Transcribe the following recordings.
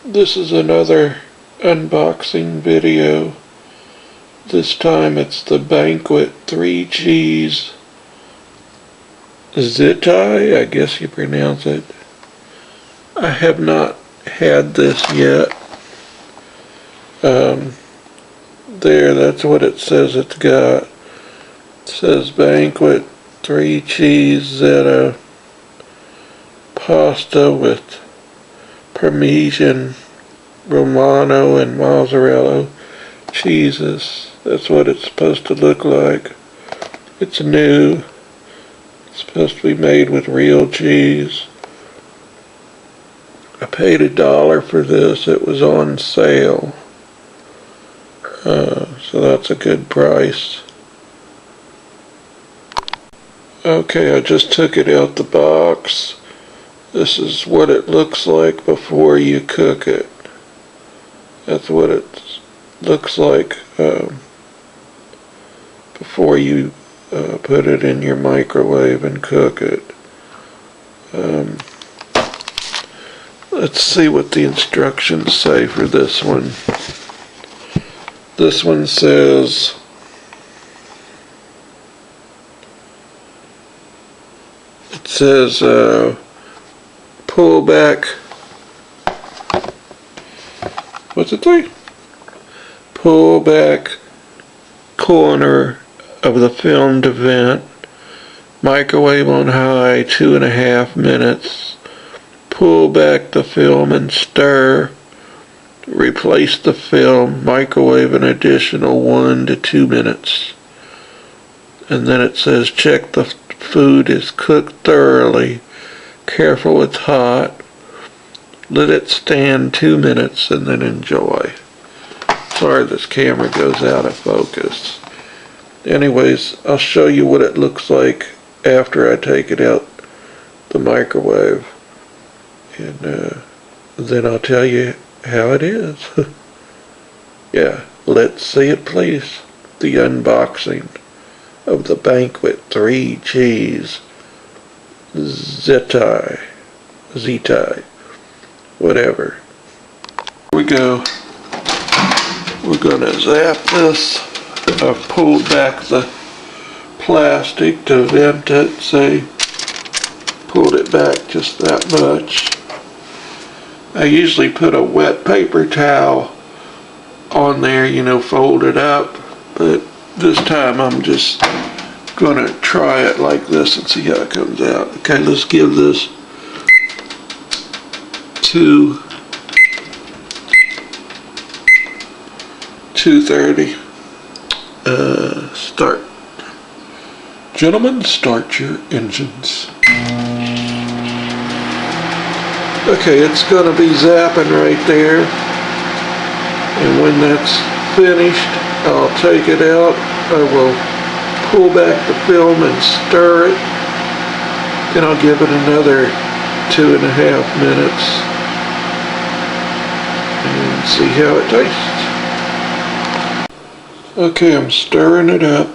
This is another unboxing video. This time it's the BANQUET 3 Cheese Ziti, I guess you pronounce it. I have not had this yet. There, that's what it says it's got. It says BANQUET 3 Cheese Ziti pasta with Parmesan, Romano, and mozzarella cheeses. That's what it's supposed to look like. It's new. It's supposed to be made with real cheese. I paid $1 for this. It was on sale. So that's a good price. Okay, I just took it out the box. This is what it looks like before you cook it. That's what it looks like before you put it in your microwave and cook it. Let's see what the instructions say for this one. This one says pull back, what's it say? Pull back corner of the film to vent, microwave on high 2.5 minutes, pull back the film and stir, replace the film, microwave an additional 1 to 2 minutes. And then it says check the food is cooked thoroughly, careful it's hot, let it stand 2 minutes and then enjoy. Sorry this camera goes out of focus. Anyways, I'll show you what it looks like after I take it out the microwave, and then I'll tell you how it is. Yeah, let's see it please. The unboxing of the BANQUET 3 Cheese Ziti, whatever. Here we go. We're gonna zap this. I've pulled back the plastic to vent it, say, pulled it back just that much. I usually put a wet paper towel on there, you know, fold it up, but this time I'm just gonna try it like this and see how it comes out. Okay, let's give this 230. Start. Gentlemen, start your engines. Okay, it's gonna be zapping right there. And when that's finished, I'll take it out. I will pull back the film and stir it. Then I'll give it another 2.5 minutes and see how it tastes. Okay, I'm stirring it up.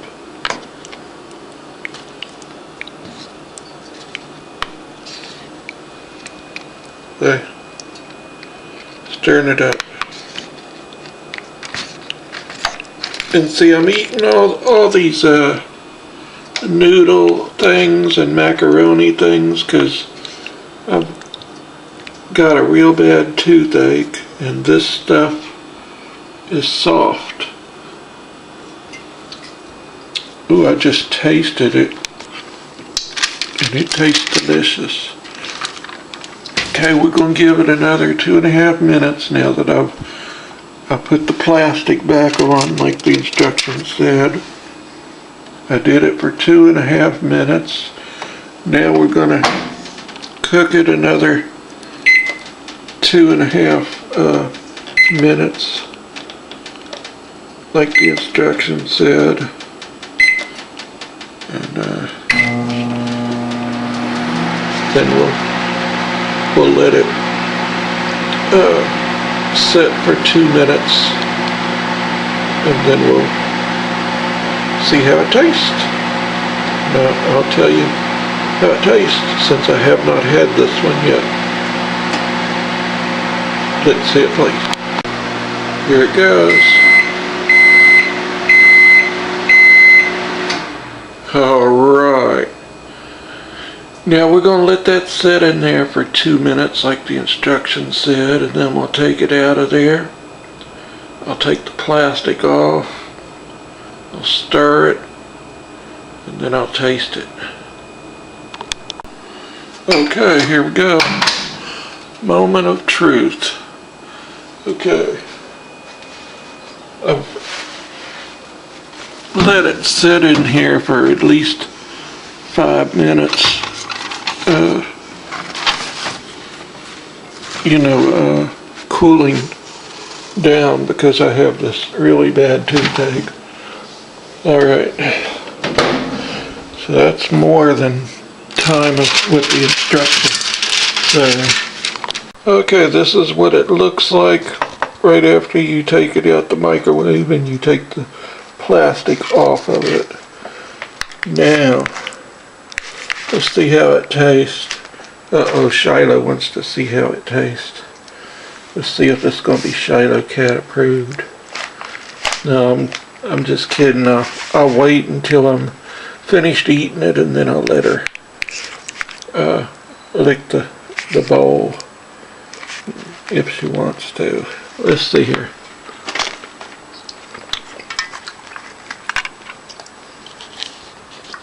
Okay, stirring it up. And see, I'm eating all these noodle things and macaroni things because I've got a real bad toothache, and this stuff is soft. Ooh, I just tasted it, and it tastes delicious. Okay, we're going to give it another 2.5 minutes now that I put the plastic back on like the instructions said. I did it for 2.5 minutes. Now we're going to cook it another 2.5 minutes like the instructions said. And then we'll let it sit for 2 minutes, and then we'll see how it tastes. Now I'll tell you how it tastes since I have not had this one yet. Let's see it, please. Here it goes. Alright. Now we're going to let that sit in there for 2 minutes like the instructions said, and then we'll take it out of there. I'll take the plastic off. I'll stir it, and then I'll taste it. Okay, here we go. Moment of truth. Okay. I've let it sit in here for at least 5 minutes. Cooling down because I have this really bad toothache. Alright. So that's more than time of what the instructions say. Okay, this is what it looks like right after you take it out the microwave and you take the plastic off of it. Now, let's see how it tastes. Uh-oh, Shiloh wants to see how it tastes. Let's see if it's going to be Shiloh Cat approved. No, I'm just kidding. I'll wait until I'm finished eating it and then I'll let her lick the bowl if she wants to. Let's see here.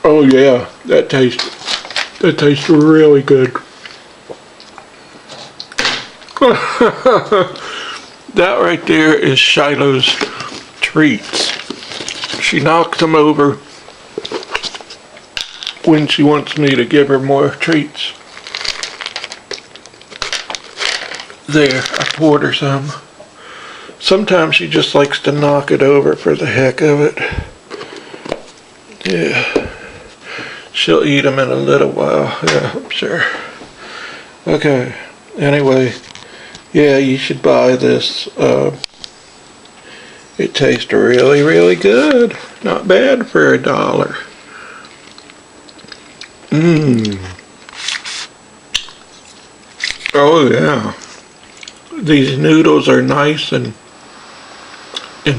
Oh yeah, that tastes really good. That right there is Shiloh's treats. She knocks them over when she wants me to give her more treats. There, I poured her some. Sometimes she just likes to knock it over for the heck of it. Yeah. She'll eat them in a little while. Yeah, I'm sure. Okay. Anyway. Yeah, you should buy this. It tastes really, really good. Not bad for $1. Oh yeah. These noodles are nice and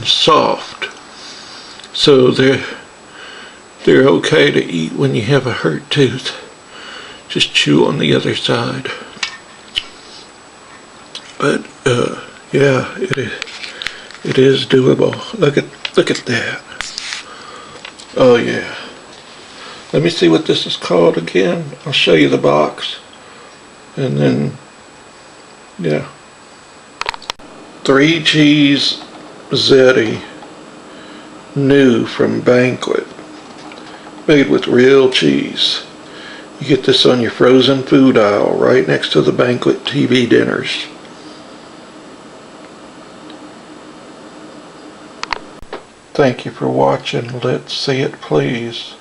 soft. So they're okay to eat when you have a hurt tooth. Just chew on the other side. But yeah, it is doable. Look at that. Oh yeah. Let me see what this is called again. I'll show you the box. And then yeah. 3 cheese ziti, new from Banquet, made with real cheese. You get this on your frozen food aisle right next to the Banquet TV dinners. Thank you for watching. Let's see it, please.